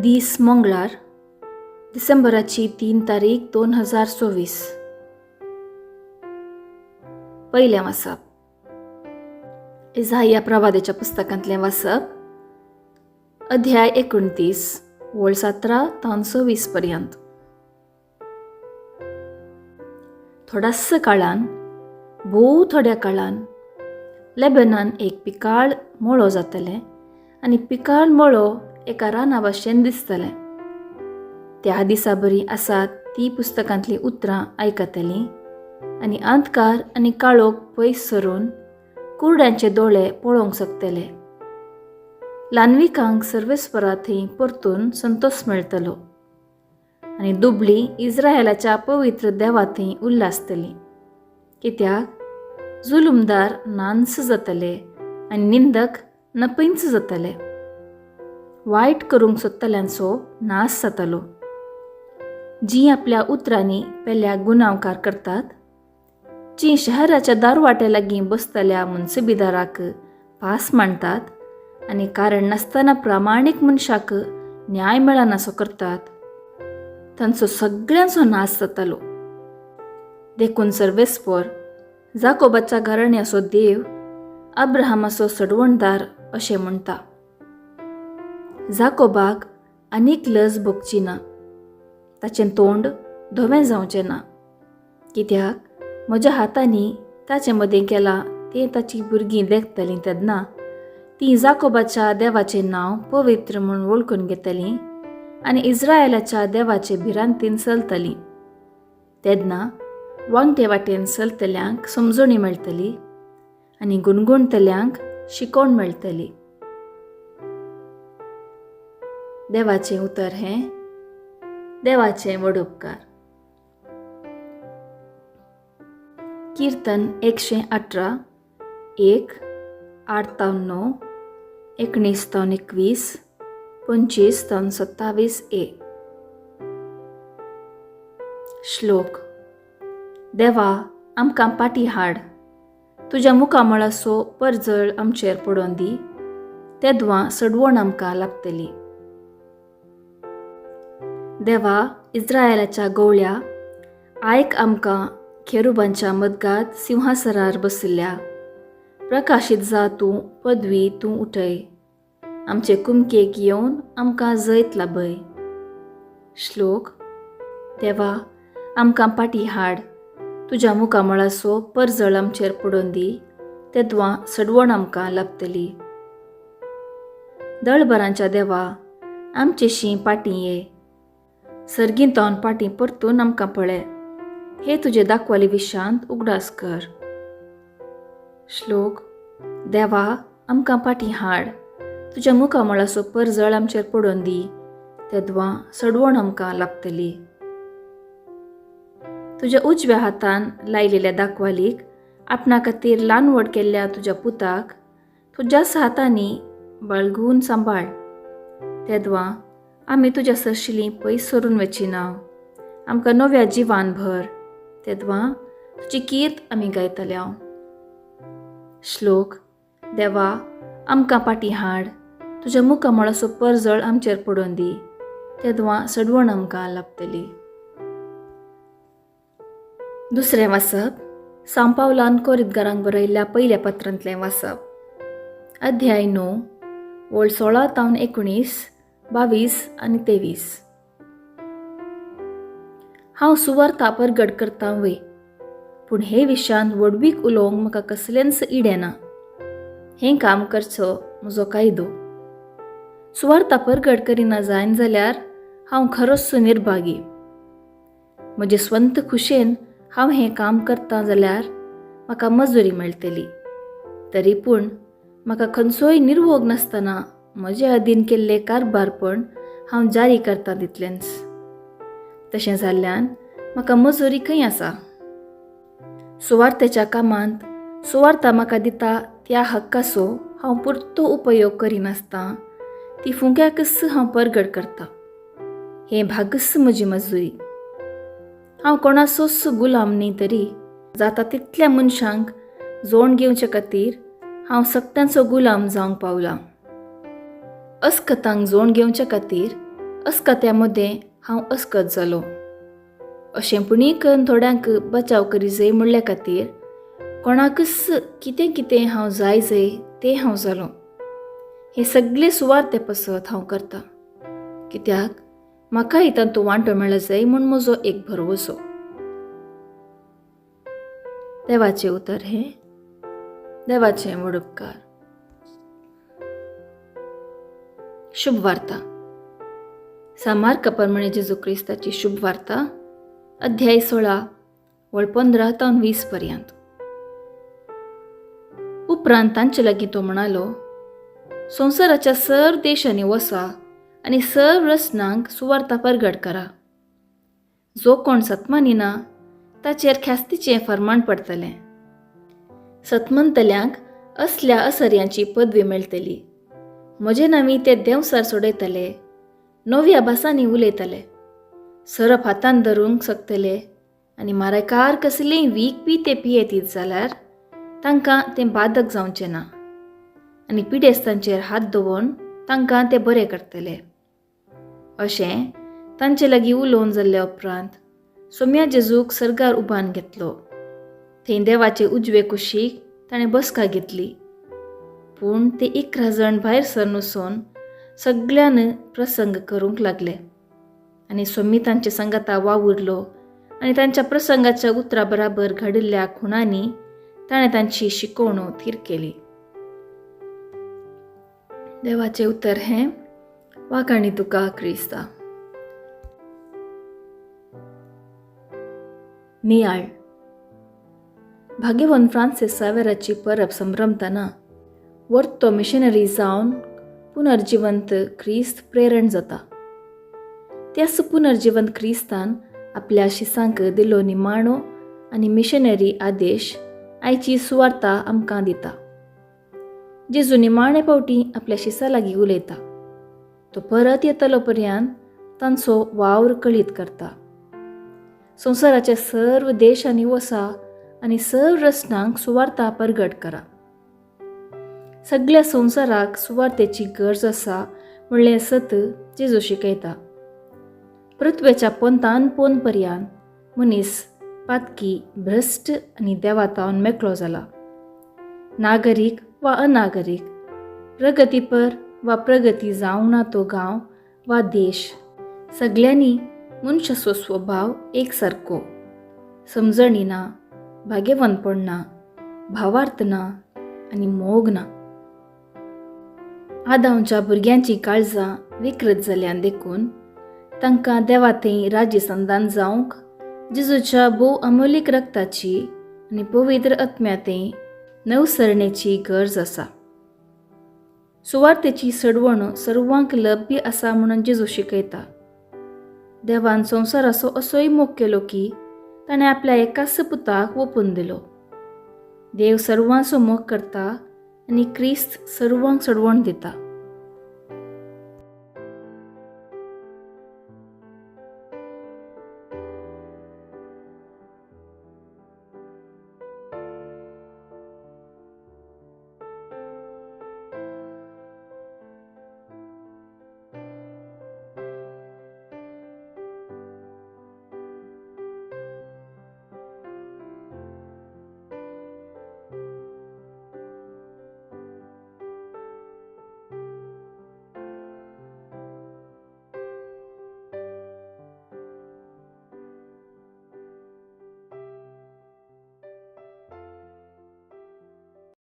दीस मंगळार डिसेंबराची 3 तारीख 2024. पयलें वाचप. इझाया प्रवादेच्या पुस्तकांतलें वाचप. अध्याय 29 वळ 17 तावन 26 पर्यंत. थोडास काळान, भोव थोड्या काळान लेबनान एक पिकाळ मळो जातलें आनी पिकाळ मळो एका राना भाशेन दिसतलें. त्या दिसा बरी आसात ती पुस्तकांतलीं उतरां आयकतलीं आनी अंधकार आनी काळोख पयस सरून कुरड्यांचे दोळे पळोवंक शकतले. ल्हानविकांक सर्वेस्परा थंय परतून संतोष मेळटलो आनी दुबळी इस्रायेलाच्या पवित्र देवा थंय उल्हासतली. कित्याक जुलुमदार नांस जातले आनी निंदक नपैंच जातले. वायट करूंक सोदतल्यांचो नाश जातलो. जीं आपल्या उतरांनी पेल्याक गुन्यांवकार करतात, जीं शहराच्या दारवाट्या लागीं बसतल्या मुन्सिबीदाराक पास मांडतात आनी कारण नासतना प्रामाणीक मनशाक न्याय मेळनासो करतात, तांचो सगळ्यांचो नाश जातलो. देखून सर्वेस्पर जाकोबाच्या घराण्याचो देव अब्राहमाचो सडवणदार अशें म्हणटा, जाकोबाक आनीक लज भोगची ना, ताचें तोंड धोवें जावचें ना. कित्याक म्हज्या हातांनी ताचे मदें केलां तें ताचीं भुरगीं देखतलीं तेन्ना तीं जाकोबाच्या देवाचें नांव पवित्र म्हूण वळखून घेतलीं आनी इस्रायेलाच्या देवाचे भिरांतीन चलतलीं. तेन्ना वांगटे वाटेन चलतल्यांक समजणी मेळटली आनी गुणगुणतल्यांक शिकोण मेळटली. देवाचें उतर हें. देवाचे व्हड उपकार. कीर्तन 118 1 8 तावन 9 19 तावन 21 25 तावन 27 ए. श्लोक. देवा, आमकां पाटी हाड, तुज्या मुखामळाचो परजळ आमचेर पडोवन दी, तेदवां सडवण आमकां लाभतली. देवा, इस्रायेलाच्या गवळ्या, आयक आमकां खेरुबांच्या मदगांत सिंहासनार बशिल्ल्या. प्रकाशीत जा तूं, पदवी तूं उठय, आमचे कुमकेक येवन आमकां जैत लाभय. श्लोक. देवा, आमकां पाटी हाड, तुज्या मुखामळाचो परजळ आमचेर पडोवन दी, तेदवां सडवण आमकां लाभतली. दळबरांच्या देवा, आमचेशीं पाटी ये, सर्गींतावन पाटी परतून आमकां पळय, हे तुजे दाखवाली विशांत उगडास कर. श्लोक. देवा, आमकां पाटी हाड, तुज्या मुखामळाचो परजळ आमचेर पडोवन दी, तेदवां सडवण आमकां लाभतली. तुज्या उजव्या हातान लायलेल्या दाखवालीक आपणा खातीर ल्हान व्हड केल्ल्या तुज्या पुताक तुज्याच हातांनी बाळगून सांबाळ. तेदवां आमी तुज्या सरशिलीं पयस सरून वचिना. आमकां नव्या जिवान भर, तेदवां तुजी कीर्त आमी गायतल्या. श्लोक. देवा, आमकां पाटी हाड, तुज्या मुखामळाचो परजळ आमचेर पडोवन दी, तेदवां सडवण आमकां लाभतली. दुसरें वाचप. सांव पावलान कोरिंथकारांक बरयल्ल्या पयल्या पत्रांतलें वाचप. अध्याय 9 वळ 16 तावन 19 22 आनी 23. हांव सुवार्ता परगट करतां वय, पूण हे विशांत वडवीक उलोवंक म्हाका कसलेंच इडें ना. हें काम करचो म्हजो कायदो. सुवार्ता परगट करिना जायन जाल्यार हांव खरोच निर्भागी. म्हजे स्वंत खुशेन हांव हें काम करतां जाल्यार म्हाका मजुरी मेळटली. तरी पूण म्हाका खंयचोय निर्वोग नासतना म्हजे अधीन केल्ले कारभारपण हांव जारी करतां तितलेंच. तशें जाल्ल्यान म्हाका मजुरी खंय आसा. सुवार्तेच्या कामांत सुवार्ता म्हाका दिता त्या हक्काचो हांव पुर्तो उपयोग करिनासतना ती फुंक्याकच हांव परगट करतां. हें भागस म्हजी मजुरी. हांव कोणाचोच गुलाम न्ही, तरी जाता तितल्या मनशांक जोड घेवचे खातीर हांव सक्त्यांचो गुलाम जावंक पावलां. अस्कतांक जोड घेवचे खातीर अस्कत्यामध्ये हांव अस्कत जालो. अशेंपणी करून थोड्यांक बचाव करी जाय म्हणल्या खातीर कोणाकच कितें कितें हांव जाय तें हांव जालो. हे सगळे सुवार्ते पसत हांव करता, कित्याक म्हाका हितान तो वांटो मेळ्ळो जाय म्हूण म्हजो एक भरवसो. देवाचें उतर हें, देवाचें व्हड उपकार. शुभ वार्ता. सामार कपरमणे जेजू क्रिस्ताची शुभ वार्ता, अध्याय 16 वळ 15 ते 20 पर्यंत. उपरांत तांचे लागीं तो म्हणालो, संवसाराच्या सर्व देशांनी वसा आनी सर्व रसनांक सुवार्ता परगट करा. जो कोण सतमानिना ताचेर ख्यास्तीचें फर्माण पडटलें. सतमनतल्यांक असल्या असर्यांची पदवी मेळटली. म्हजे नांवी ते देंवसार सोडयतले, नव्या भासांनी उलयतले, सरप हातान धरूंक शकतले आनी मारायकार कसलेंय वीख बी ते पियेतीत जाल्यार तांकां तें बाधक जावचें ना, आनी पिडेस्तांचेर हात दवरून तांकां ते बरें करतले. अशें तांचे लागीं उलोवन जाल्ल्या उपरांत सोम्या जेजूक सर्गार उबान घेतलो. थंय देवाचे उजवे कुशीक ताणें बसका घेतली. पूण ते 11 जाण भायर सरून वचून सगळ्यान प्रसंग करूंक लागले आनी सोमी तांचे संगता वावुरलो आनी तांच्या प्रसंगाच्या उतरा बराबर घडिल्ल्या खुणांनी ताणें तांची शिकवणूक थीर केली. देवाचें उतर हें, वाकाणी तुका क्रिस्ता. नियाळ. भाग्यवान फ्रांसिस सावेराची परब संभ्रमतना वर्तो मिशनरी जावन पुनर्जिवंत क्रिस्त प्रेरण जाता. त्याच पुनर्जिवंत क्रिस्तान आपल्या शिसांक दिलो निमाणो आनी मिशनरी आदेश आयची सुवार्ता आमकां दिता. जेजू निमाणे फावटी आपल्या शिसा लागीं उलयता. तो परत येतलो पर्यंत तांचो वावर कळीत करता. संवसाराच्या सर्व देशांनी वसा आनी सर्व रसनांक सुवार्ता परगट करा. सगळ्या संवसाराक सुवार्तेची गरज आसा म्हणलें सत जेजू शिकयता. पृथ्वेच्या पोंतान पोन पर्यंत मनीस पातकी, भ्रश्ट आनी देवातावन मेकळो जाला. नागरीक वा अनागरीक, प्रगतीपर वा प्रगती जावंक ना तो गांव वा देश, सगळ्यांनी मनशाचो स्वभाव एक सारको. समजणी ना, भाग्यवानपण ना, भावार्थ ना आनी मोग ना. आदांच्या भुरग्यांची काळजां विकृत जाल्ल्यान देखून तांकां देवा थंय राज्य संधान जावंक जेजूच्या भोव अमोलीक रक्ताची आनी पवित्र आत्म्या थंय नवसरणेची गरज आसा. सुवार्तेची सडवण सर्वांक लभ्य आसा म्हणून जेजू शिकयता. देवान संवसाराचो असोय मोग केलो की ताणें आपल्या एकाच पुताक ओपून दिलो. देव सर्वांचो मोग करता आनी क्रिस्त सर्वांक सडवण दिता.